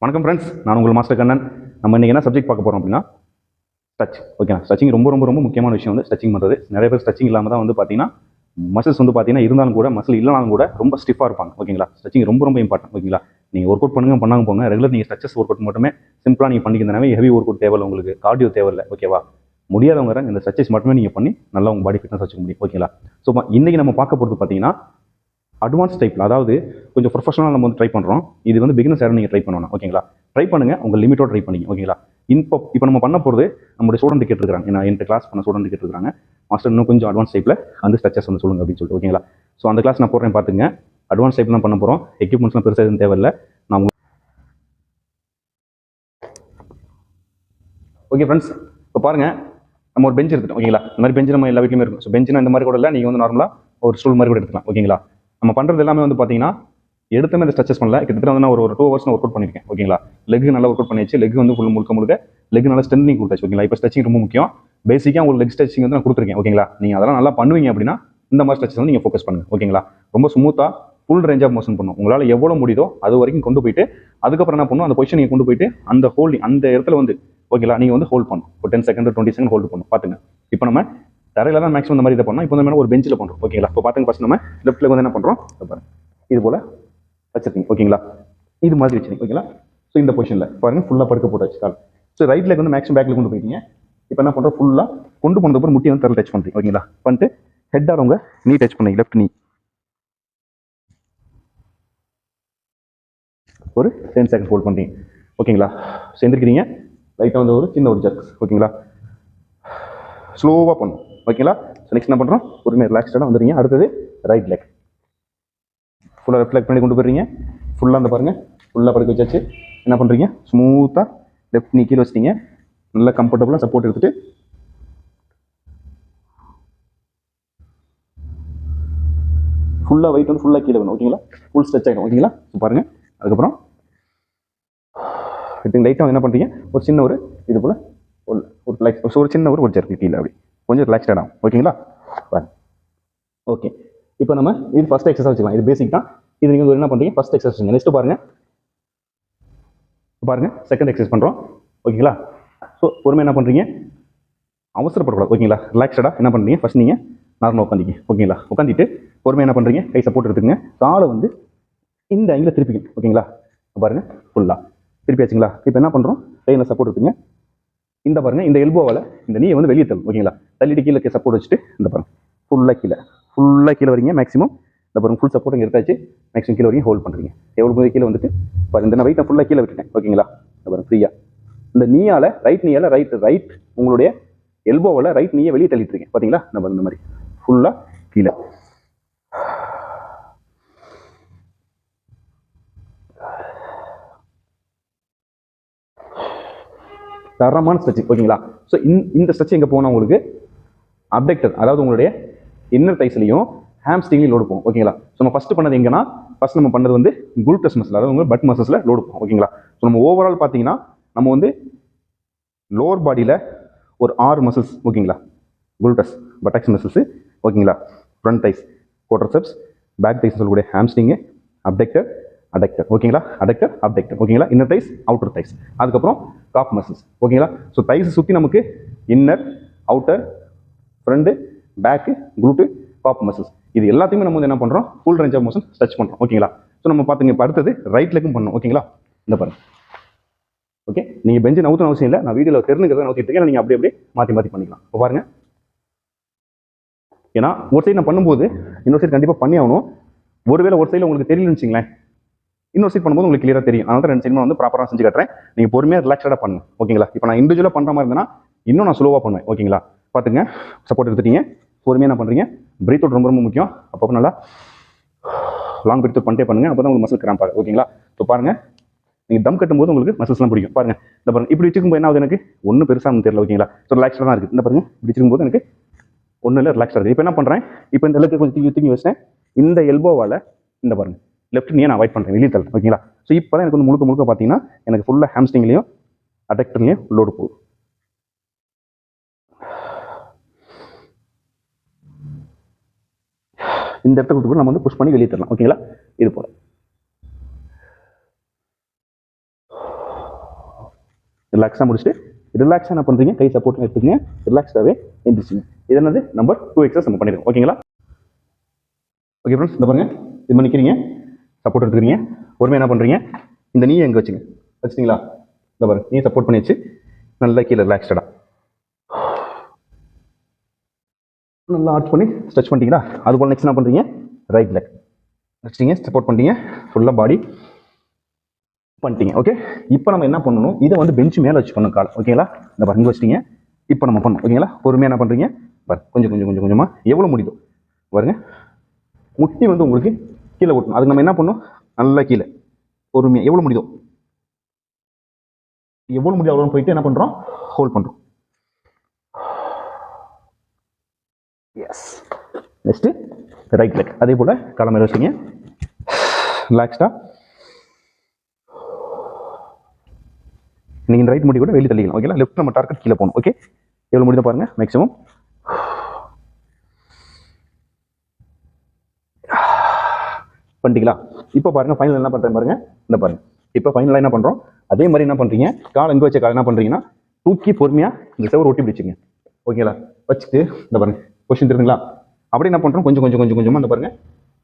வணக்கம் ஃப்ரெண்ட்ஸ், நான் உங்கள் மாஸ்டர் கண்ணன். நம்ம இன்றைக்கி என்ன சப்ஜெக்ட் பார்க்க போகிறோம் அப்படின்னா ஸ்ட்ரெச். ஓகேங்களா, ஸ்ட்ரெச்சிங் ரொம்ப ரொம்ப ரொம்ப முக்கியமான விஷயம் வந்து ஸ்ட்ரெச்சிங் பண்ணுறது. நிறைய பேர் ஸ்ட்ரெச்சிங் இல்லாமல் தான் வந்து பார்த்தீங்கன்னா மசில்ஸ் வந்து பார்த்தீங்கன்னா இருந்தாலும் கூட மசில் இல்லைனாலும் கூட ரொம்ப ஸ்டிஃபாக இருப்பாங்க. ஓகேங்களா, ஸ்ட்ரெச்சிங் ரொம்ப ரொம்ப இம்பார்ட்டன்ட். ஓகேங்களா, நீங்கள் ஒர்க் அவுட் பண்ணாங்க போங்க. ரெகுலர் நீங்கள் ஸ்ட்ரெச்சஸ் ஒர்க் அவுட் மட்டுமே சிம்பிளாக நீங்கள் பண்ணிக்கிறதுனாவே ஹெவி ஒர்க் அவுட் தேவையில்லை, உங்களுக்கு கார்டியோ தேவையில்லை. ஓகேவா, முடியாதவங்க இந்த ஸ்ட்ரெச்சஸ் மட்டுமே நீங்கள் பண்ணி நல்லா உங்கள் பாடி ஃபிட்னஸ் வச்சுக்க முடியும். ஓகேங்களா, ஸோ இன்றைக்கி நம்ம பார்க்க போகிறது பார்த்தீங்கன்னா அட்வான்ஸ் டைப்பில், அதாவது கொஞ்சம் ப்ரொஃபஷனலாக நம்ம வந்து ட்ரை பண்ணுறோம். இது வந்து பிகினர்ஸ் யாரும் நீங்கள் ட்ரை பண்ணணும். ஓகேங்களா, ட்ரை பண்ணுங்கள், உங்கள் லிமிட்டோட ட்ரை பண்ணிங்க. ஓகேங்களா, இப்போ நம்ம பண்ண போகிறது நம்மளுடைய ஸ்டூடெண்ட் கேட்டுருக்காங்க. ஏன்னா என்கிட்ட கிளாஸ் பண்ண ஸ்டூடெண்ட் கேட்டுருக்காங்க, மாஸ்டர் இன்னும் கொஞ்சம் அட்வான்ஸ் டைப்பில் அந்த ஸ்ட்ரெச்சஸ் வந்து சொல்லுங்கள் அப்படின்னு சொல்லிட்டு. ஓகேங்களா, ஸோ அந்த கிளாஸ் நான் போடுறேன் பார்த்துங்க. அட்வான்ஸ் டைப் தான் பண்ண போகிறோம். எக்யூப்மெண்ட்ஸ்லாம் பெருசாக எதுவும் தேவையில்லை. நான் ஓகே ஃப்ரெண்ட்ஸ், இப்போ பாருங்கள், நம்ம ஒரு பெஞ்ச் எடுத்துட்டோம். ஓகேங்களா, இந்த மாதிரி பெஞ்சு நம்ம எல்லா வீட்லையுமே இருக்கும். ஸோ பெஞ்சுனா இந்த மாதிரி கூட இல்லை, நீங்கள் வந்து நார்மலாக ஒரு ஸ்டூல் மாதிரி கூட எடுத்துக்கலாம். ஓகேங்களா, நம்ம பண்ணுறது எல்லாமே வந்து பார்த்தீங்கன்னா எடுத்துமே இந்த ஸ்ட்ரெச்சஸ் பண்ணல. கிட்டத்தட்ட வந்து நான் ஒரு 2 ஹவர்ஸ் ஒர்க் அவுட் பண்ணியிருக்கேன். ஓகேங்களா, லெக் நல்லா ஒர்க் அவுட் பண்ணியாச்சு. லெக் வந்து ஃபுல் முழுக்க லெக் நல்லா ஸ்ட்ரென்னிங் கொடுத்தாச்சு. ஓகேங்களா, இப்போ ஸ்ட்ரெச்சிங் ரொம்ப முக்கியம். பேசிக்காக உங்களுக்கு லெக் ஸ்ட்ரெச்சிங் வந்து நான் கொடுத்துருக்கேன். ஓகேங்களா, நீங்கள் அதெல்லாம் நல்லா பண்ணுவீங்க அப்படின்னா இந்த மாதிரி ஸ்ட்ரெச்சஸ் வந்து நீங்கள் ஃபோக்கஸ் பண்ணுங்கள். ஓகேங்களா, ரொம்ப ஸ்மூத்தாக ஃபுல் ரேஞ்ச் ஆஃப் மோஷன் பண்ணும். உங்களால் எவ்வளோ முடியுதோ அது வரைக்கும் கொண்டு போயிட்டு அதுக்கப்புறம் என்ன பண்ணும், அந்த பொசிஷன் நீங்கள் கொண்டு போயிட்டு அந்த ஹோல்டிங் அந்த இடத்துல வந்து ஓகேங்களா நீங்கள் வந்து ஹோல்ட் பண்ணும். ஒரு 10 செகண்ட் 20 செகண்ட் ஹோல்டு பண்ணும். பார்த்துங்க, இப்போ நம்ம தரையில தான் மேக்ஸிமம் இந்த மாதிரி இதை பண்ணோம். இப்போ நம்ம ஒரு பெஞ்சில் பண்ணுறோம். ஓகேங்களா, இப்போ பார்த்துங்க, ஃபர்ஸ்ட் நம்ம லெஃப்ட்ல வந்து என்ன பண்ணுறோம், இது போல வச்சிருக்கீங்க. ஓகேங்களா, இது மாதிரி வச்சுருங்க. ஓகேங்களா, ஸோ இந்த பொசிஷனில் பாருங்கள் ஃபுல்லாக படுக்க போட்டு வச்சுக்கால். ஸோ ரைட் லெக் வந்து மேக்ஸிமம் பேக்கில் கொண்டு போயிட்டீங்க. இப்போ என்ன பண்ணுறோம், ஃபுல்லாக கொண்டு போனதுக்கப்புறம் முட்டி வந்து தரையில் டச் பண்ணுறீங்க. ஓகேங்களா, பண்ணிட்டு ஹெட்டாக உங்க நீ டச் பண்ணி லெஃப்ட் நீ ஒரு 10 செகண்ட் ஹோல்ட் பண்ணுறீங்க. ஓகேங்களா, சேர்ந்துருக்கிறீங்க. லைட்டாக வந்து ஒரு சின்ன ஒரு ஜர்க்ஸ். ஓகேங்களா, ஸ்லோவாக பண்ணும். ஓகேங்களா, ஸோ நெக்ஸ்ட் என்ன பண்ணுறோம், பொறுமையாக ரிலாக்ஸ்டாக வந்துடுறீங்க. அடுத்தது ரைட் லெக் ஃபுல்லாக ரிஃப்ளெக்ட் பண்ணி கொண்டு போயிடுறீங்க. ஃபுல்லாக அந்த பாருங்கள் ஃபுல்லாக படுக்க வச்சாச்சு. என்ன பண்ணுறீங்க, ஸ்மூத்தாக லெஃப்ட் நீ கீழே வச்சிட்டீங்க. நல்லா கம்ஃபர்டபுளாக சப்போர்ட் எடுத்துட்டு ஃபுல்லாக வெயிட் வந்து ஃபுல்லாக கீழே வேணும். ஓகேங்களா, ஃபுல் ஸ்ட்ரெச் ஆகிடும். ஓகேங்களா, பாருங்கள். அதுக்கப்புறம் லைட்டாக என்ன பண்ணுறீங்க, ஒரு சின்ன ஒரு இது போல் ஒரு ரிலாக்ஸ், ஒரு சின்ன ஒரு ஜர்க்கு கீழே அப்படி கொஞ்சம் ரிலாக்ஸ்டாக ஆகும். ஓகேங்களா, ஓகே. இப்போ நம்ம இது ஃபர்ஸ்ட் எக்ஸசைஸ் வச்சுக்கலாம். இது பேசிக் தான். இது நீங்கள் என்ன பண்ணுறீங்க, ஃபர்ஸ்ட் எக்ஸசைஸ். நெக்ஸ்ட் பாருங்கள் செகண்ட் எக்ஸசைஸ் பண்ணுறோம். ஓகேங்களா, ஸோ பொறுமை என்ன பண்ணுறீங்க, அவசரப்படக்கூடாது. ஓகேங்களா, ரிலாக்ஸ்டாக என்ன பண்ணுறீங்க, ஃபர்ஸ்ட் நீங்கள் நார்மலாக உட்காந்திங்க. ஓகேங்களா, உட்காந்துட்டு பொறுமை என்ன பண்ணுறீங்க, கை சப்போர்ட் எடுத்துக்கங்க. காலை வந்து இந்த ஆங்கில திருப்பிங்க. ஓகேங்களா, பாருங்கள் ஃபுல்லாக திருப்பியாச்சுங்களா. இப்போ என்ன பண்ணுறோம், கையில் சப்போர்ட் எடுத்துங்க. இந்த பாருங்கள், இந்த எல்போவால் இந்த நீயை வந்து வெளியே தள்ளும். ஓகேங்களா, தள்ளிட்டு கீழே சப்போர்ட் வச்சுட்டு இந்த பாருங்கள் ஃபுல்லாக கீழே வரீங்க. மேக்ஸிமம் இந்த பாருங்கள் ஃபுல் சப்போர்ட் எடுத்தாச்சு. மேக்ஸிமம் கீழே வரைக்கும் ஹோல்ட் பண்ணுறீங்க. எவ்வளோ கீழே வந்துட்டு பாருங்கள், இந்த வெயிட்டை ஃபுல்லாக கீழே விட்டுட்டேன். ஓகேங்களா, இந்த பாருங்கள் ஃப்ரீயாக இந்த நீயால் ரைட் உங்களுடைய எல்போவில் ரைட் நீயை வெளியே தள்ளிட்டு இருக்கேன். பார்த்தீங்களா, நம்ம இந்த மாதிரி ஃபுல்லாக கீழே. தரமான ஸ்ட்ரெச்சிங். ஓகேங்களா, ஸோ இந்த ஸ்ட்ரெச் எங்கே போனால் உங்களுக்கு அப்டக்டர், அதாவது உங்களுடைய இன்னர் தைஸ்லையும் ஹாம்ஸ்ட்ரிங்லையும் லோடு போகும். ஓகேங்களா, ஸோ நம்ம ஃபஸ்ட்டு பண்ணது எங்கன்னா, ஃபஸ்ட் நம்ம பண்ணது வந்து குல்டஸ் மசில், அதாவது உங்கள் பட் மசில்ஸில் லோடு போகும். ஓகேங்களா, ஸோ நம்ம ஓவரால் பார்த்தீங்கன்னா நம்ம வந்து லோவர் பாடியில் ஒரு 6 மசில்ஸ். ஓகேங்களா, குல்டஸ், பட்டாக்ஸ் மசில்ஸ். ஓகேங்களா, ஃப்ரண்ட் தைஸ், குவாட்ரிசெப்ஸ், பேக் தைஸ் சொல்லக்கூடிய ஹாம்ஸ்ட்ரிங், அப்டக்டர், அடக்டர். ஓகேங்களா, அடக்டர் அப்டக்டர். ஓகேங்களா, இன்னர் தைஸ், அவுட்டர் தைஸ். அதுக்கப்புறம் காப் மசில்ஸ். ஓகேங்களா, ஸோ தைஸ் சுற்றி நமக்கு inner, outer, front, back, glute, calf muscles. இது எல்லாத்தையுமே நம்ம வந்து என்ன பண்ணுறோம், full range of motion stretch பண்ணுறோம். ஓகேங்களா, ஸோ நம்ம பார்த்துங்க. இப்போ அடுத்தது ரைட் லெக்கும் பண்ணணும். ஓகேங்களா, இந்த பாருங்க. ஓகே, நீங்கள் பெஞ்சு நவுத்தணும் அவசியம் இல்லை. நான் வீடியோவில் தெரிஞ்சுக்கிறத நவுத்திட்டு இருக்கேன். நீங்கள் அப்படியே மாற்றி பண்ணிக்கலாம். இப்போ பாருங்க, ஏன்னா ஒரு சைடு நான் பண்ணும்போது இன்னொரு சைடு கண்டிப்பாக பண்ணி ஆகணும். ஒருவேளை ஒரு சைடில் உங்களுக்கு தெரியலன்னு வச்சுங்களேன், இன்னொரு சைட் பண்ணும்போது உங்களுக்கு கிளியராக தெரியும். அதனால 2 சைடுமே வந்து ப்ராப்பராக செஞ்சு கட்டுறேன். நீங்கள் பொறுமையாக ரிலாக்ஸ்டாக பண்ணுங்க. ஓகேங்களா, இப்போ நான் இண்டிவிஜுவலாக பண்ணுற மாதிரி இருந்தேன்னா இன்னும் நான் ஸ்லோவாக பண்ணுவேன். ஓகேங்களா, பார்த்துங்க, சப்போர்ட் எடுத்துட்டீங்க. பொறுமையாக என்ன பண்ணுறீங்க, பிரீத் அவுட் ரொம்ப ரொம்ப முக்கியம். அப்போ நல்லா லாங் பிரீத் அவுட் பண்ணிட்டே பண்ணுங்க. அப்போ தான் உங்களுக்கு மசில் கிராம்ப் ஆகும். ஓகேங்களா, இப்போ பாருங்க, நீங்கள் தம் கட்டும்போது உங்களுக்கு மசில்ஸ்லாம் பிடிக்கும். பாருங்க, இந்த பாருங்க, இப்படி வச்சுக்கும்போது என்ன ஆகுது, எனக்கு ஒன்றும் பெருசாக தெரியல. ஓகேங்களா, ஸோ ரிலாக்ஸ்டாக தான் இருக்குது. இந்த பாருங்க, இப்படி வச்சுக்கும்போது எனக்கு ஒன்றும் இல்லை, ரிலாக்ஸாக இருக்குது. இப்போ என்ன பண்ணுறேன், இப்போ இந்த லெக்கு கொஞ்சம் தூக்கி வச்சிட்டேன். இந்த எல்போவால் இந்த பாருங்க லெஃப்ட் நீயை நான் அவாய்ட் பண்ணுறேன், வெளியே தள்ளேன். ஓகேங்களா, ஸோ இப்போ தான் எனக்கு வந்து முழுக்க பார்த்தீங்கன்னா எனக்கு ஃபுல்லாக ஹாம்ஸ்ட்ரிங்லையும் அடக்டர்லையும் லோடு போகுது. இந்த இடத்த கொடுத்து நம்ம வந்து புஷ் பண்ணி வெளியே தரலாம். ஓகேங்களா, இது போல ரிலாக்ஸாக முடிச்சுட்டு ரிலாக்ஸாக என்ன பண்ணுறீங்க, கை சப்போர்ட் எடுத்துக்கங்க, ரிலாக்ஸாகவே எந்திரிச்சிங்க. இது என்னது நம்பர் 2 எக்ஸசைஸ் நம்ம பண்ணிடுறோம். ஓகேங்களா? ஓகே ஃப்ரெண்ட்ஸ், இந்த பாருங்க, இது பண்ணிக்கிறீங்க, சப்போர்ட் எடுத்துக்கிறீங்க, பொறுமையாக என்ன பண்ணுறீங்க, இந்த நீ எங்கே வச்சுங்க, வச்சுட்டிங்களா? இந்த பாருங்க, நீ சப்போர்ட் பண்ணி வச்சு நல்லா கீழே ரிலாக்ஸ்டாக நல்லா ஆர்ச் பண்ணி ஸ்ட்ரெச் பண்ணிட்டீங்களா? அதுபோல் நெக்ஸ்ட் என்ன பண்ணுறீங்க, ரைட் லெக் வச்சிட்டீங்க, சப்போர்ட் பண்ணிட்டீங்க, ஃபுல்லாக பாடி பண்ணிட்டீங்க. ஓகே, இப்போ நம்ம என்ன பண்ணணும், இதை வந்து பெஞ்ச் மேலே வச்சு பண்ணணும் கால். ஓகேங்களா? இந்த பாருங்க இங்கே வச்சிட்டீங்க, இப்போ நம்ம பண்ணணும். ஓகேங்களா? பொறுமையாக என்ன பண்ணுறீங்க, பாரு கொஞ்சம் கொஞ்சம் கொஞ்சம் கொஞ்சமாக எவ்வளோ முடியுதோ பாருங்க, முட்டி வந்து உங்களுக்கு கீழே ஓட்டணும். அதுக்கு நம்ம என்ன பண்ணணும், நல்லா கீழே பொறுமையாக எவ்வளோ முடியுதோ அவ்வளோ போயிட்டு என்ன பண்ணுறோம், ஹோல்ட் பண்ணுறோம். எஸ், நெக்ஸ்ட்டு ரைட் லெக் அதே போல் காலை மேலே வச்சிங்க, ரிலாக்ஸ்டாக நீங்கள் ரைட் முடி கூட வெளியே தள்ளிக்கலாம். ஓகேங்களா? லெஃப்ட் நம்ம டார்கெட் கீழே போகணும். ஓகே, எவ்வளோ முடியுதோ பாருங்கள், மேக்ஸிமம் பண்ணிட்டீங்களா? இப்போ பாருங்க ஃபைனல் என்ன பண்ணுறேன் பாருங்க, இந்த பாருங்க, இப்போ ஃபைனலாக என்ன பண்ணுறோம், அதே மாதிரி என்ன பண்ணுறீங்க, கால் எங்கே வச்ச கால் என்ன பண்ணுறீங்கன்னா தூக்கி பொறுமையாக இந்த செவர் ஒட்டி பிடிச்சிங்க. ஓகேங்களா? வச்சுட்டு இந்த பாருங்க கொஸ்டின் தெரியுதுங்களா, அப்படி என்ன பண்ணுறோம், கொஞ்சம் கொஞ்சம் கொஞ்சம் கொஞ்சமாக இந்த பாருங்க,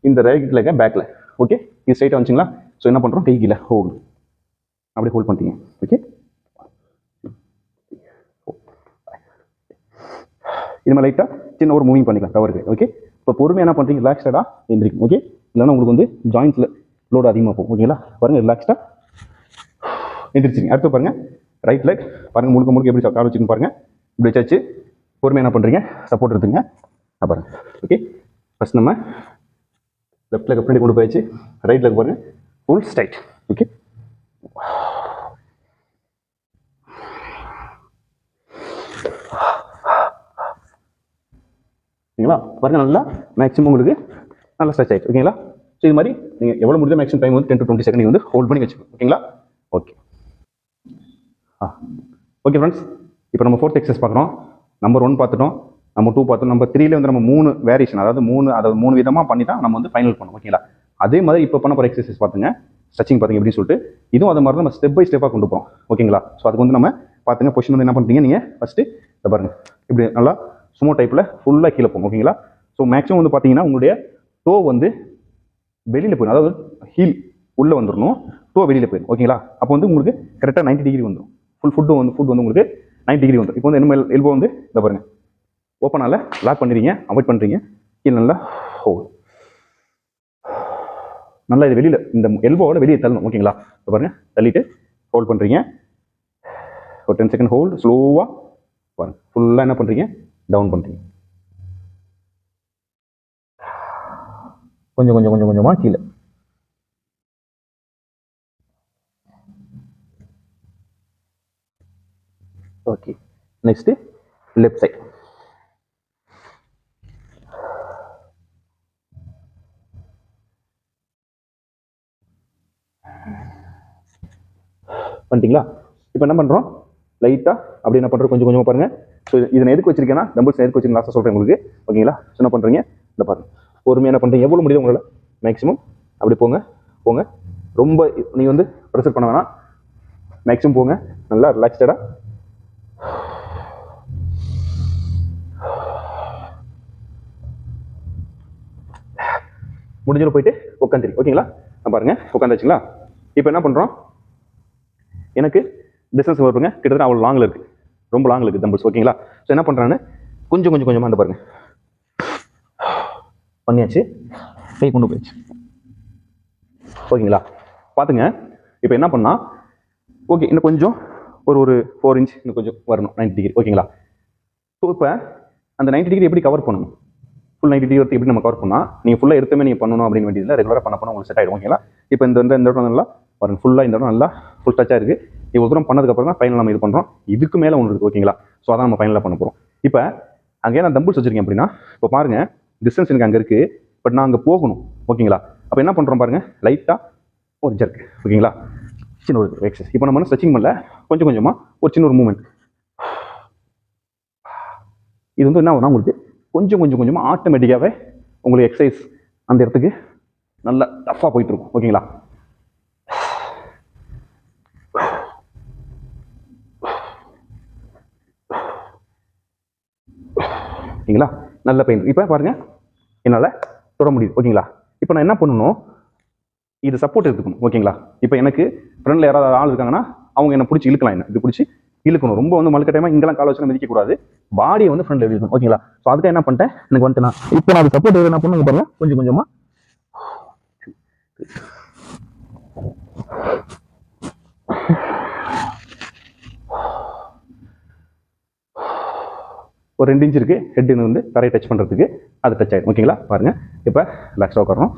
இந்த ரைட் லெக்க பேக்கில். ஓகே, இது ஸ்ட்ரைட்டாக வந்துச்சுங்களா? ஸோ என்ன பண்ணுறோம், கை கீழே ஹோல்டு, அப்படி ஹோல்ட் பண்ணிட்டீங்க. ஓகே, இது மாதிரி லைட்டாக சின்ன ஒரு மூவிங் பண்ணிக்கலாம் கவருக்கு. ஓகே, இப்போ பொறுமையாக என்ன பண்ணுறீங்க, ரிலாக்ஸ்டாக எந்திரிக்கும். ஓகே, இல்லைன்னா உங்களுக்கு வந்து ஜாயின்ஸில் லோடு அதிகமாக போகும். ஓகேங்களா? பாருங்கள், ரிலாக்ஸ்டாக எந்திரிச்சிங்க. அடுத்து பாருங்கள், ரைட் லெக் பாருங்கள், முழுக்க எப்படி கால் வச்சுன்னு பாருங்கள், இப்படி வச்சாச்சு. பொறுமையாக என்ன பண்ணுறீங்க, சப்போர்ட் எடுத்துங்க. பாருங்கள். ஓகே, ஃபஸ்ட் நம்ம லெஃப்ட் லெக் பின்னாடி கொண்டு போயாச்சு, ரைட் லெக் பாருங்கள் ஃபுல் ஸ்ட்ரைட். ஓகே, ஓகேங்களா? பாருங்கள், நல்லா மேக்ஸிமம் உங்களுக்கு நல்லா ஸ்ட்ரெச் ஆகிடுச்சு. ஓகேங்களா? ஸோ இது மாதிரி நீங்கள் எவ்வளோ முடிஞ்ச மேக்ஸிமம் டைம் வந்து 10 to 20 செகண்ட் வந்து ஹோல்ட் பண்ணி வச்சுக்கோங்க. ஓகேங்களா? ஓகே ஓகே ஃப்ரெண்ட்ஸ், இப்போ நம்ம 4th எக்ஸசைஸ் பார்க்குறோம். நம்பர் 1 பார்த்துட்டோம், நம்பர் 2 பார்த்தோம், நம்பர் 3ல வந்து நம்ம 3 வேரியேஷன், அதாவது 3 விதமாக பண்ணி தான் நம்ம வந்து ஃபைனல் பண்ணோம். ஓகேங்களா? அதே மாதிரி இப்போ பண்ண போகிற எக்ஸசைஸ் பார்த்துங்க, ஸ்ட்ரெச்சிங் பார்த்துங்க எப்படின்னு சொல்லிட்டு, இதுவும் அது மாதிரி நம்ம ஸ்டெப் பை ஸ்டெப்பாக கொண்டு போகிறோம். ஓகேங்களா? ஸோ அதுக்கு வந்து நம்ம பார்த்துங்க, பொசிஷன் வந்து என்ன பண்ணுறீங்க, நீங்கள் ஃபஸ்ட்டு இதை பாருங்கள், இப்படி நல்லா சுமோ டைப்பில் ஃபுல்லாக கீழே போகும். ஓகேங்களா? ஸோ மேக்ஸிமம் வந்து பார்த்தீங்கன்னா உங்களுடைய டோ வந்து வெளியில் போயிடும், அதாவது ஹீல் உள்ளே வந்துடணும், டோ வெளியில் போயிடும். ஓகேங்களா? அப்போ வந்து உங்களுக்கு கரெக்டாக 90 டிகிரி வந்துடும். ஃபுட் வந்து உங்களுக்கு 90 டிகிரி வந்துடும். இப்போ வந்து என்ன எல்போ வந்து இதை பாருங்கள், ஓப்பனால லாக் பண்ணிடுறீங்க, அவாய்ட் பண்ணுறீங்க, கீழே நல்லா ஹோல்ட், நல்லா இது வெளியில் இந்த எல்போவோட வெளியே தள்ளணும். ஓகேங்களா? இப்போ பாருங்கள், தள்ளிட்டு ஹோல்ட் பண்ணுறீங்க, ஒரு 10 செகண்ட் ஹோல்டு, ஸ்லோவாக பாருங்கள், ஃபுல்லாக என்ன பண்ணுறீங்க, டவுன் பண்ணுறீங்க, கொஞ்சம் கொஞ்சம் கொஞ்சம் கொஞ்சமாக கீழே. Okay, next left side. பண்ணிட்டீங்களா? இப்போ என்ன பண்ணுறோம், லைட்டாக அப்படி என்ன பண்ணுறோம், கொஞ்சம் கொஞ்சமாக பாருங்கள். ஸோ இதை நான் எதுக்கு வச்சிருக்கேன்னா, டம்பிள்ஸ் எதுக்கு வச்சிருக்கேன் லாஸ்ட்டாக சொல்கிறேன் உங்களுக்கு. ஓகேங்களா? ஸோ என்ன பண்ணுறீங்க, இந்த பாருங்கள், பொறுமையாக என்ன பண்ணுறீங்க, எவ்வளோ முடியுது உங்களால் மேக்ஸிமம் அப்படி போங்க. ரொம்ப நீங்கள் வந்து ப்ரெஷர் பண்ண வேணாம், மேக்ஸிமம் போங்க, நல்லா ரிலாக்ஸ்டாக. முடிஞ்சளவு போயிட்டு உட்காந்துருக்கு. ஓகேங்களா? பாருங்கள், உட்காந்துச்சுங்களா? இப்போ என்ன பண்ணுறோம், எனக்கு டிஸ்டன்ஸ் வருங்க, கிட்டத்தட்ட அவ்வளோ லாங்கில் இருக்குது, ரொம்ப லாங்கில் இருக்குது தம்பிள்ஸ். ஓகேங்களா? ஸோ என்ன பண்ணுறான்னு கொஞ்சம் கொஞ்சம் கொஞ்சமாக அந்த பாருங்கள் பண்ணியாச்சு, கை கொண்டு போயிடுச்சு. ஓகேங்களா? பார்த்துங்க, இப்போ என்ன பண்ணால், ஓகே இன்னும் கொஞ்சம் ஒரு 4 இன்ச் இன்னும் கொஞ்சம் வரணும், 90 டிகிரி. ஓகேங்களா? ஸோ இப்போ அந்த 90 டிகிரி எப்படி கவர் பண்ணணும், ஃபுல் 90 டிகிரி எப்படி நம்ம கவர் பண்ணால், நீங்கள் ஃபுல்லாக எடுத்துமே நீங்கள் பண்ணணும் அப்படின்னு வேண்டியதில்லை, ரெகுலராக பண்ண உங்களுக்கு செட் ஆகிடும். ஓகேங்களா? இப்போ இந்த இடம் நல்லா பாருங்கள், ஃபுல்லாக இந்த இடம் நல்லா ஃபுல் டச்சாக இருக்குது. இவ்வளோ தூரம் பண்ணதுக்கப்புறம் தான் ஃபைனல் நம்ம இது பண்ணுறோம். இதுக்கு மேலே ஒன்று இருக்குது. ஓகேங்களா? ஸோ அதான் நம்ம ஃபைனலாக பண்ண போகிறோம். இப்போ அங்கே நான் தம்பிள்ஸ் வச்சிருக்கேன் அப்படின்னா, இப்போ பாருங்கள் டிஸ்டன்ஸ் எனக்கு அங்கே இருக்குது, பட் நான் அங்கே போகணும். ஓகேங்களா? அப்போ என்ன பண்ணுறோம் பாருங்கள், லைட்டாக ஒரு ஜர்க். ஓகேங்களா? சின்ன ஒரு எக்ஸசைஸ். இப்போ நம்ம ஸ்ட்ரெச்சிங் பண்ணல, கொஞ்சம் கொஞ்சமாக ஒரு சின்ன ஒரு மூவ்மெண்ட். இது வந்து என்ன ஆகும்னா, உங்களுக்கு கொஞ்சம் கொஞ்சம் கொஞ்சமாக ஆட்டோமேட்டிக்காகவே உங்களுக்கு எக்ஸசைஸ் அந்த இடத்துக்கு நல்லா டஃப்பாக போயிட்டு இருக்கும். ஓகேங்களா? ஓகேங்களா, நல்ல பெயின். இப்போ பாருங்கள் என்னால் தொட முடியுது. ஓகேங்களா, இப்போ நான் என்ன பண்ணணும், இது சப்போர்ட் எடுத்துக்கணும். ஓகேங்களா, இப்போ எனக்கு ஃப்ரெண்டில் யாராவது ஆள் இருக்காங்கன்னா அவங்க என்ன பிடிச்சி இழுக்கலாம், என்ன இது பிடிச்சி இழுக்கணும். ரொம்ப வந்து மழுக்கட்டாயமாக இங்கெல்லாம் காலை வச்சு மிதிக்கக்கூடாது, பாடியை வந்து ஃப்ரெண்டில் இழுக்கணும். ஓகேங்களா, ஸோ அதுக்கு என்ன பண்ணிட்டேன், எனக்கு வந்துட்டு நான் இப்போ நான் அது சப்போர்ட் என்ன பண்ணுங்க பாருங்க, கொஞ்சம் கொஞ்சமாக ஒரு 2 இன்ச் இருக்குது ஹெட் வந்து தரையை டச் பண்ணுறதுக்கு, அது டச் ஆகிடும். ஓகேங்களா, பாருங்கள் இப்போ ரிலாக்ஸாக உட்காரணும்.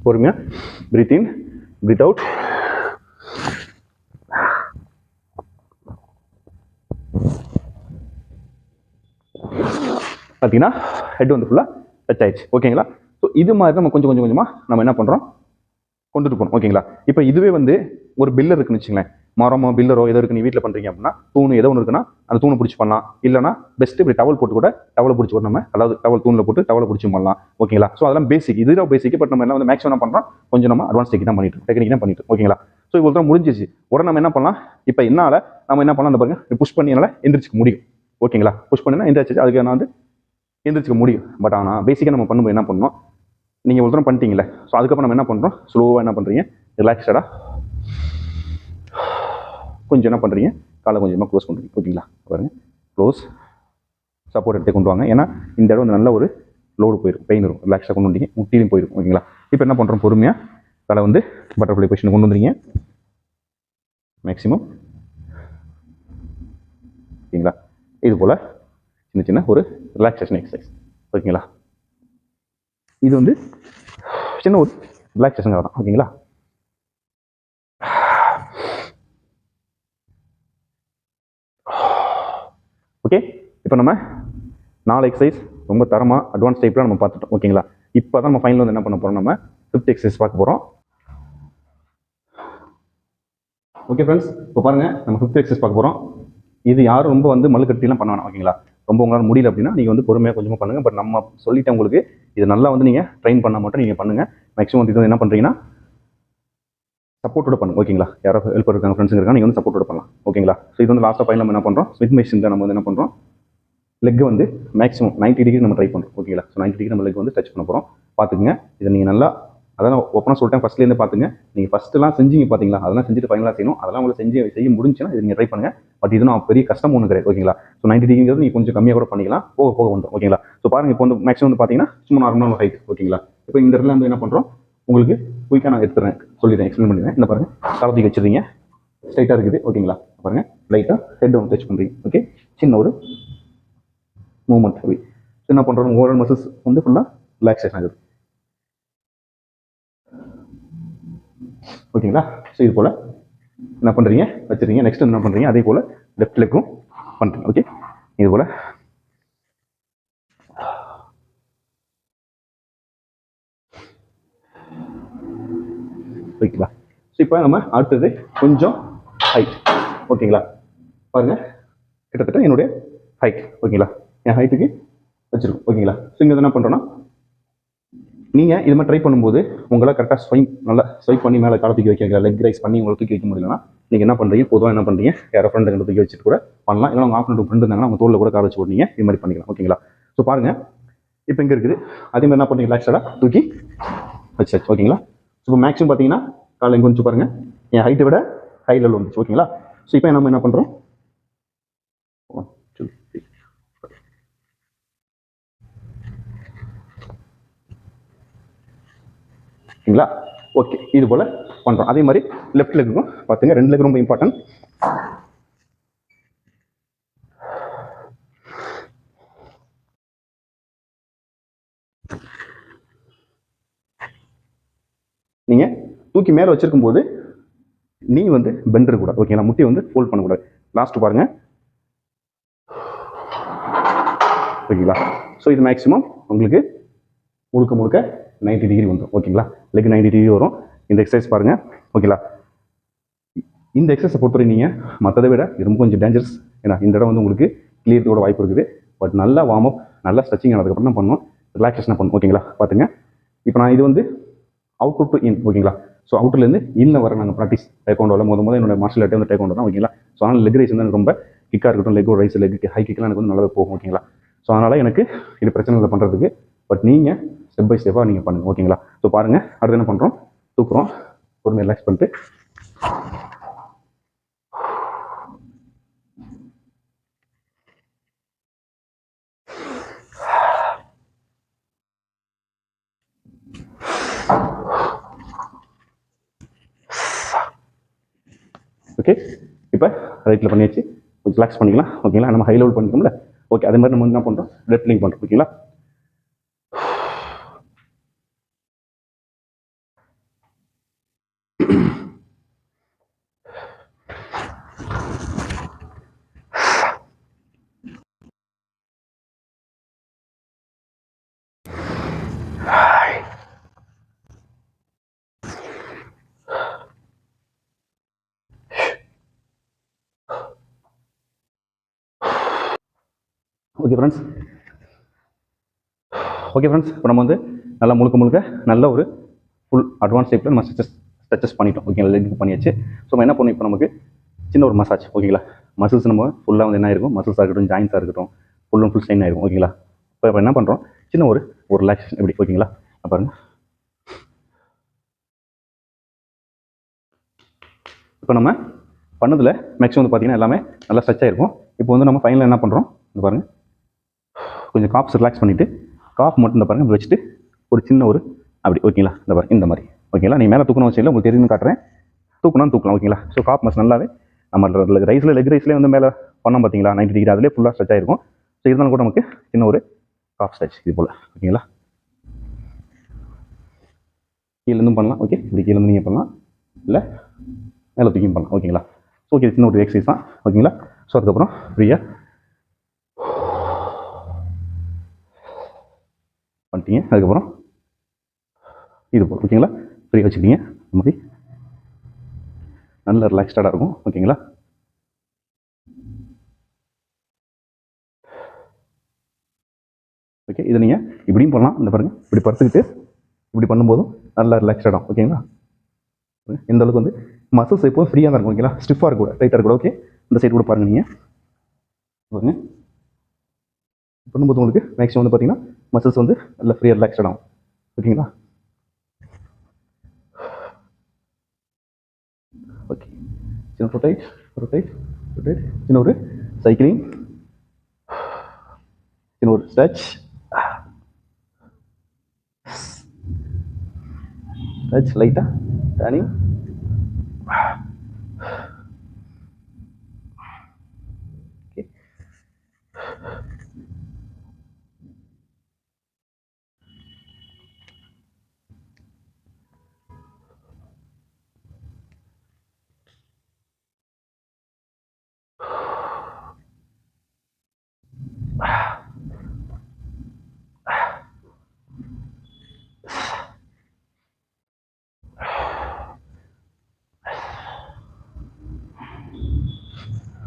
பொறுமையாக பிரீத் இன் பிரீத் அவுட். பார்த்தீங்கன்னா ஹெட் வந்து ஃபுல்லாக டச் ஆயிடுச்சு. ஓகேங்களா, ஸோ இது மாதிரி நம்ம கொஞ்சம் கொஞ்சமாக நம்ம என்ன பண்ணுறோம், கொண்டுட்டு போகணும். ஓகேங்களா, இப்போ இதுவே வந்து ஒரு பில்லர் இருக்குன்னு வச்சுங்களேன், மரமோ பில்லரோ ஏதோ இருக்கு, நீ வீட்டில் பண்ணுறீங்க அப்படின்னா தூண் ஏதோ ஒன்று இருக்குன்னா அந்த தூணை பிடிச்சி பண்ணலாம். இல்லைனா பெஸ்ட்டு இப்படி டவல் போட்டு கூட டவலை பிடிச்சி கூட நம்ம, அதாவது டவல் தூணில் போட்டு டவலை பிடிச்சி பண்ணலாம். ஓகேங்களா, ஸோ அதெல்லாம் பேசிக், இதுதான் பேசிக். பட் நம்ம எல்லாம் வந்து மேக்ஸிமம் என்ன பண்ணுறோம், கொஞ்சம் நம்ம அட்வான்ஸ் டெக்னிக் தான் பண்ணிட்டு. ஓகேங்களா, ஸோ இவ்வளோ தான் முடிஞ்சிச்சு. உடனே நம்ம என்ன பண்ணலாம், இப்போ என்னால் நம்ம என்ன பண்ணலாம், அந்த பாருங்க புஷ் பண்ணி என்னால் எந்திரிச்சிக்க முடியும். ஓகேங்களா, புஷ் பண்ணினா எந்திரிச்சு, அதுக்கு நான் வந்து எந்திரிச்சிக்க முடியும். பட் ஆனால் பேசிக்காக நம்ம பண்ணும்போது என்ன பண்ணணும், நீங்கள் இவ்வளோ தூரம் பண்ணிட்டீங்களே, ஸோ அதுக்கப்புறம் நம்ம என்ன பண்ணுறோம், ஸ்லோவாக என்ன பண்ணுறீங்க, ரிலாக்ஸடாக கொஞ்சம் என்ன பண்ணுறீங்க, காலை கொஞ்சமாக க்ளோஸ் பண்ணுறீங்க. ஓகேங்களா, பாருங்கள் க்ளோஸ், சப்போர்ட் எடுத்து கொண்டு வாங்க. ஏன்னா இந்த இடம் வந்து நல்ல ஒரு லோடு போயிடும், பெயின் வரும். ரிலாக்ஸாக கொண்டு வந்தீங்க, முட்டிலையும் போயிடும். ஓகேங்களா, இப்போ என்ன பண்ணுறோம், பொறுமையாக காலை வந்து பட்டர்ஃப்ளை பொசிஷன் கொண்டு வந்துறீங்க மேக்ஸிமம். ஓகேங்களா, இது போல் சின்ன சின்ன ஒரு ரிலாக்ஸேஷன் எக்ஸசைஸ். ஓகேங்களா, இது வந்து சின்ன ஒரு ரிலாக்ஸேஷன் தான். ஓகேங்களா, ஓகே, இப்போ நம்ம 4 எக்ஸசைஸ் ரொம்ப தரமாக அட்வான்ஸ் டைப்பில் நம்ம பார்த்துட்டோம். ஓகேங்களா, இப்போ தான் நம்ம ஃபைனல் வந்து என்ன பண்ண போகிறோம், நம்ம 5th எக்ஸசைஸ் பார்க்க போகிறோம். ஓகே ஃப்ரெண்ட்ஸ், இப்போ பாருங்கள் நம்ம 5th எக்ஸசைஸ் பார்க்க போகிறோம். இது யாரும் ரொம்ப வந்து மழுக்கட்டிலாம் பண்ண வேணாம். ஓகேங்களா, ரொம்ப உங்களால் முடியல அப்படின்னா நீங்கள் வந்து பொறுமையாக கொஞ்சமாக பண்ணுங்கள். பட் நம்ம சொல்லிட்டேன் உங்களுக்கு, இது நல்லா வந்து நீங்கள் ட்ரெயின் பண்ணால் மட்டும் நீங்கள் பண்ணுங்கள். மேக்ஸிமம் இது என்ன பண்ணுறீங்கன்னா சப்போர்ட்டோட பண்ணுங்க. ஓகேங்களா, யாரோ ஹெல்ப் இருக்காங்க, ஃப்ரெண்ட்ஸ் இருக்காங்க, நீங்கள் வந்து சப்போர்ட்டோட பண்ணலாம். ஓகேங்களா, ஸோ இது வந்து லாஸ்ட்டாக ஃபைனல் நம்ம என்ன பண்ணுறோம், ஸ்மித் மெஷின் தான் நம்ம வந்து என்ன பண்ணுறோம், லெக் வந்து மேக்ஸிமம் 90 டிகிரி நம்ம ட்ரை பண்ணுறோம். ஓகேங்களா, ஸோ 90 டிகிரி நம்ம லெக் வந்து டச் பண்ண போகிறோம். பார்த்துக்குங்க, இதை நீங்கள் நல்லா, அதான் ஓப்பனாக சொல்லிட்டேன் ஃபஸ்ட்லேருந்து பார்த்துங்க. நீங்கள் ஃபஸ்ட்டுலாம் செஞ்சீங்க பார்த்தீங்களா, அதெல்லாம் செஞ்சுட்டு ஃபைனலாக செய்யணும். அதெல்லாம் உங்களுக்கு செய்ய முடிஞ்சுன்னா இது நீங்கள் ட்ரை பண்ணுங்கள். பட் இது நான் பெரிய கஷ்டம் ஒன்றும் கிடையாது. ஓகேங்களா, ஸோ 90 டிகிரிங்கிறது நீங்கள் கொஞ்சம் கம்மியாக கூட பண்ணிக்கலாம், போக போக வந்துடும். ஓகேங்களா, ஸோ பாருங்கள், இப்போ வந்து மேக்ஸிமம் வந்து பார்த்தீங்கன்னா சும்மா நார்மலான ஹைட். ஓகேங்களா, இப்போ இந்த இடத்துல வந்து என்ன பண்ணுறோம், உங்களுக்கு குயிக்காக நான் எடுத்துறேன், சொல்லிடுறேன், எக்ஸ்பிளைன் பண்ணிடுறேன். இந்த பாருங்கள், காலத்துக்கு வச்சுருங்க, ஸ்ட்ரைட்டாக இருக்குது. ஓகேங்களா, பாருங்கள் லைட்டாக ஹெட் ஒன்று டச் பண்ணுறீங்க. ஓகே, சின்ன ஒரு மூவ்மெண்ட். அப்படி என்ன பண்ணுறோம், ஓவரால் மசில்ஸ் வந்து ஃபுல்லாக ரிலாக்ஸேஷன் ஆகுது. ஓகேங்களா, ஸோ இது போல் என்ன பண்ணுறீங்க, வச்சுருங்க. நெக்ஸ்ட் என்ன பண்ணுறீங்க, அதே போல் லெஃப்ட் லெக்கும் பண்ணுறீங்க. ஓகே, இது போல் ஓகேங்களா. ஸோ இப்போ நம்ம அடுத்தது கொஞ்சம் ஹைட். ஓகேங்களா, பாருங்கள் கிட்டத்தட்ட என்னுடைய ஹைட். ஓகேங்களா, என் ஹைட்டுக்கு வச்சுருக்கோம். ஓகேங்களா, ஸோ இங்கே என்ன பண்ணுறோன்னா, நீங்கள் இது மாதிரி ட்ரை பண்ணும்போது உங்களால் கரெக்டாக நல்லா ஸ்வைப் பண்ணி மேலே காலை தூக்கி வைக்க, லெக் ரைஸ் பண்ணி உங்களை தூக்கி வைக்க முடியலன்னா நீங்கள் என்ன பண்ணுறீங்க, பொதுவாக என்ன பண்ணுறீங்க, யாரோ ஃப்ரெண்டு தூக்கி வச்சுட்டு கூட பண்ணலாம். இல்லை உங்கள் ஆஃப்ரெண்டு ஃப்ரெண்டு இருந்தாங்கன்னா அவங்க தோளில் கூட காலை வச்சு போட்டீங்க, இது மாதிரி பண்ணிக்கலாம். ஓகேங்களா, ஸோ பாருங்கள் இப்போ இங்கே இருக்குது, அதே மாதிரி என்ன பண்ணுறீங்க, ரிலாக்ஸடாக தூக்கி வச்சு. ஓகேங்களா, ஸோ இப்போ மேக்ஸிமம் பார்த்தீங்கன்னா காலை எங்கே கொஞ்சம் பாருங்கள், என் ஹைட்டை விட ஹை லெவல் வந்துச்சு. ஓகேங்களா, ஸோ இப்போ நம்ம என்ன பண்ணுறோம், 1 2 3 ஓகேங்களா. ஓகே, இது போல் பண்ணுறோம். அதே மாதிரி லெஃப்ட் லெக்குக்கும் பார்த்துங்க, 2 லெக் ரொம்ப இம்பார்ட்டன்ட். நீங்கள் தூக்கி மேலே வச்சிருக்கும் போது நீ வந்து பெண்ட் இருக்கக்கூடாது. ஓகேங்களா, முட்டி வந்து ஃபோல்ட் பண்ணக்கூடாது. லாஸ்ட் பாருங்கள். ஓகேங்களா, ஸோ இது மேக்ஸிமம் உங்களுக்கு முழுக்க முழுக்க 90 டிகிரி வந்துடும். ஓகேங்களா, லெக் 90 டிகிரி வரும். இந்த எக்ஸசைஸ் பாருங்கள். ஓகேங்களா, இந்த எக்ஸசைஸை பொறுத்தவரை நீங்கள் மற்றதை விட இது ரொம்ப கொஞ்சம் டேஞ்சரஸ். ஏன்னா இந்த இடம் வந்து உங்களுக்கு கிளியர்த்தோட வாய்ப்பு இருக்குது. பட் நல்லா வார்ம் அப், நல்லா ஸ்ட்ரெச்சிங் ஆனதுக்கப்புறம் தான் பண்ணணும், ரிலாக்ஸேஷனாக பண்ணணும். ஓகேங்களா, பார்த்துங்க. இப்போ நான் இது வந்து அவுட் டு இன். ஓகேங்களா, ஸோ அவுட்டர்லேருந்து இன்னும் வர நாங்கள் ப்ராக்டிஸ் டேக்வாண்டோவில் முதல்ல என்னோட மார்ஷல் ஆர்ட்டே வந்து டேக்வாண்டோ தான் ஓகேங்களா. ஸோ அதனால் லெக் ரைஸ் வந்து எனக்கு ரொம்ப கிக்காக இருக்கட்டும், லெக் ரைஸ் லெக் ஹை கிக்கெலாம் எனக்கு வந்து நல்லாவே போகும் ஓகேங்களா. ஸோ அதனால் எனக்கு இது பிரச்சனை இல்லை பண்ணுறதுக்கு. பட் நீங்கள் ஸ்டெப் பை ஸ்டெப்பாக நீங்கள் பண்ணுங்கள் ஓகேங்களா. ஸோ பாருங்கள், அடுத்து என்ன பண்ணுறோம், தூக்குறோம், பொறுமையாக ரிலாக்ஸ் பண்ணிட்டு ஓகே. இப்போ ரைட்டில் பண்ணியாச்சு, கொஞ்சம் ரிலாக்ஸ் பண்ணிக்கலாம் ஓகேங்களா. நம்ம ஹை லெவல் பண்ணிக்கோம்ல, ஓகே. அதே மாதிரி நம்ம என்ன பண்ணுறோம், பிளட் லிங்க் பண்ணுறோம் ஓகேங்களா. ஓகே ஃப்ரெண்ட்ஸ், இப்போ நம்ம வந்து நல்லா முழுக்க நல்ல ஒரு ஃபுல் அட்வான்ஸ் டைப்பில் நம்ம ஸ்ட்ரெச்சஸ் பண்ணிட்டோம் ஓகேங்களா. லெக் பண்ணியாச்சு. ஸோ நம்ம என்ன பண்ணோம், இப்போ நமக்கு சின்ன ஒரு மசாஜ் ஓகேங்களா. மசில்ஸ் நம்ம ஃபுல்லாக வந்து என்ன ஆயிருக்கும், மசில்ஸாக இருக்கட்டும், ஜாயின்ஸாக இருக்கட்டும், ஃபுல் அண்ட் ஃபுல் ஸ்ட்ரெயின் ஆயிருக்கும் ஓகேங்களா. இப்போ என்ன பண்ணுறோம், சின்ன ஒரு ரிலாக்ஸேஷன் எப்படி ஓகேங்களா. பாருங்கள், இப்போ நம்ம பண்ணதில் மேக்ஸிமம் வந்து பார்த்தீங்கன்னா எல்லாமே நல்லா ஸ்ட்ரெச் ஆகிருக்கும். இப்போ வந்து நம்ம ஃபைனலாக என்ன பண்ணுறோம், இந்த பாருங்கள், கொஞ்சம் காப்ஸ் ரிலாக்ஸ் பண்ணிவிட்டு காப் மட்டும் இந்த பாருங்கள் வச்சுட்டு ஒரு சின்ன ஒரு அப்படி ஓகேங்களா. இந்த பாருங்கள், இந்த மாதிரி ஓகேங்களா. நீங்கள் மேலே தூக்கணும் வச்சு இல்லை, உங்களுக்கு தெரியுதுன்னு காட்டுறேன், தூக்கலாம் ஓகேங்களா. ஸோ காப் மஸ் நல்லாவே நம்ம லெக் ரைஸ்லேயே வந்து மேலே பண்ணோம் பார்த்தீங்களா, 90 டிகிரி அதிலே ஃபுல்லாக ஸ்ட்ரெச் ஆகிருக்கும். ஸோ இருந்தாலும் கூட நமக்கு சின்ன ஒரு காப் ஸ்ட்ரெச் இது போல் ஓகேங்களா. கீழேருந்தும் பண்ணலாம் ஓகே, இப்படி கீழேருந்து நீங்கள் பண்ணலாம், இல்லை மேலே தூக்கியும் பண்ணலாம் ஓகேங்களா. ஸோ ஓகே, சின்ன ஒரு எக்ஸசைஸ் தான் ஓகேங்களா. ஸோ அதுக்கப்புறம் ஃப்ரீயாக பண்ணிட்டீங்க, அதுக்கப்புறம் இது போல் ஓகேங்களா, ஃப்ரீயாக வச்சுக்கிட்டீங்க. இந்த மாதிரி நல்ல ரிலாக்ஸ்டாக இருக்கும் ஓகேங்களா. ஓகே, இதை நீங்கள் இப்படியும் பண்ணலாம். இந்த பாருங்கள், இப்படி படுத்துக்கிட்டு இப்படி பண்ணும்போதும் நல்லா ரிலாக்ஸ்டாக ஓகேங்களா. எந்த அளவுக்கு வந்து மசில்ஸ் எப்போதும் ஃப்ரீயாக தான் இருக்கும் ஓகேங்களா, ஸ்டிஃபாக இருக்கக்கூடாது, டைட்டாக இருக்கக்கூடாது. ஓகே, இந்த சைடு கூட பாருங்கள், நீங்கள் பாருங்க பண்ணும்போது உங்களுக்கு மேக்ஸிமம் வந்து பார்த்தீங்கன்னா மசில்ஸ் வந்து நல்லா ஃப்ரீயாக ரிலாக்ஸ்டாக ஆகும் ஓகேங்களா. ஓகே, சின்ன ரொட்டேட், சின்ன ஒரு சைக்கிளிங், சின்ன ஒரு ஸ்ட்ரெச், லைட்டாக டர்னிங்,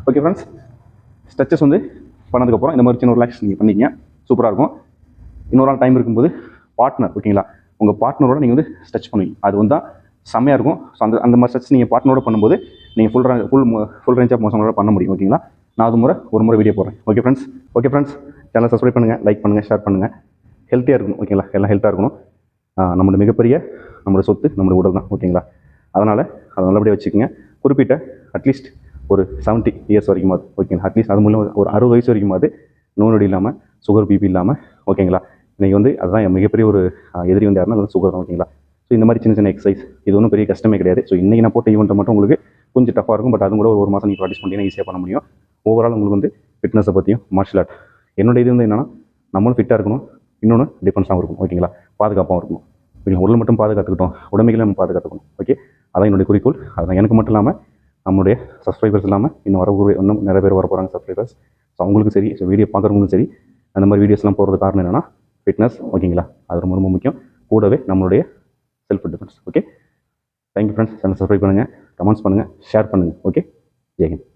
ஓகே ஃப்ரெண்ட்ஸ். ஸ்ட்ரெச்சஸ் வந்து பண்ணதுக்கப்புறம் இந்த மாதிரி சின்ன ரிலாக்ஸ் நீங்கள் பண்ணிங்க, சூப்பராக இருக்கும். இன்னொரு நாள் டைம் இருக்கும்போது பார்ட்னர் ஓகேங்களா, உங்கள் பார்ட்னரோட நீங்கள் வந்து ஸ்ட்ரெச் பண்ணுவீங்க, அது வந்து தான் செம்மையாக இருக்கும். ஸோ அந்த மாதிரி ஸ்ட்ரெச் நீங்கள் பார்ட்னரோட பண்ணும்போது நீங்கள் ஃபுல் ரேஞ்ச் ஆஃப் மோஷனோட பண்ண முடியும் ஓகேங்களா. நான் அது ஒரு முறை வீடியோ போடுறேன். ஓகே ஃப்ரெண்ட்ஸ், சேனல் சப்ஸ்கிரைப் பண்ணுங்கள், லைக் பண்ணுங்கள், ஷேர் பண்ணுங்கள். ஹெல்த்தியாக இருக்கணும் ஓகேங்களா, எல்லாம் ஹெல்த்தாக இருக்கணும். நம்மளோட மிகப்பெரிய நம்மளோட சொத்து நம்மளோட உடல் தான் ஓகேங்களா. அதனால் அதை நல்லபடியாக வச்சுக்கோங்க. குறிப்பிட்ட அட்லீஸ்ட் ஒரு 70 இயர்ஸ் வரைக்குமாது ஓகேங்களா, அட்லீஸ்ட் அது மூலம் ஒரு 60 வயசு வரைக்குமாது நோய் நொடி இல்லாமல், சுகர் பிபி இல்லாமல் ஓகேங்களா. இன்றைக்கி வந்து அதுதான் என் மிகப்பெரிய ஒரு எதிரி வந்து யாருன்னா அது சுகர் தான் ஓகேங்களா. ஸோ இந்த மாதிரி சின்ன எக்ஸசைஸ் இது ஒன்றும் பெரிய கஷ்டமே கிடையாது. ஸோ இன்றைக்கி நான் போட்ட ஈவெண்ட்டை மட்டும் உங்களுக்கு கொஞ்சம் டஃபாக இருக்கும், பட் அதுவும் கூட ஒரு மாதம் நீங்கள் ப்ராக்டிஸ் பண்ணிங்கன்னா ஈஸியாக பண்ண முடியும். ஓவரால் உங்களுக்கு வந்து ஃபிட்னஸை பற்றியும் மார்ஷல் ஆர்ட் என்னோட இது வந்து என்னென்னா, நம்மளும் ஃபிட்டாக இருக்கணும், இன்னொன்று டிஃபென்ஸாகவும் இருக்கணும் ஓகேங்களா, பாதுகாப்பாகவும் இருக்கணும் ஓகேங்களா. உடல் மட்டும் பாதுகாத்துக்கிட்டோம், உடமைகளை நம்ம பாதுகாத்துக்கணும் ஓகே. அதான் என்னுடைய குறிக்கோள். அதுதான் எனக்கு மட்டும் இல்லாமல் நம்மளுடைய சப்ஸ்கிரைபர்ஸ் இல்லாமல் இன்னும் இன்னும் நிறைய பேர் வர போகிறாங்க சப்ஸ்கிரைபர்ஸ். ஸோ அவங்களுக்கும் சரி, ஸோ வீடியோ பார்க்குறவங்களுக்கும் சரி, அந்த மாதிரி வீடியோஸ்லாம் போகிறது காரணம் என்னென்னா ஃபிட்னஸ் ஓகேங்களா. அது ரொம்ப ரொம்ப முக்கியம். கூடவே நம்மளுடைய self defence okay. Thank you friends. Channel subscribe பண்ணுங்கள், கமெண்ட்ஸ் பண்ணுங்கள், ஷேர் பண்ணுங்கள் ஓகே. ஜெய் ஹிந்த்.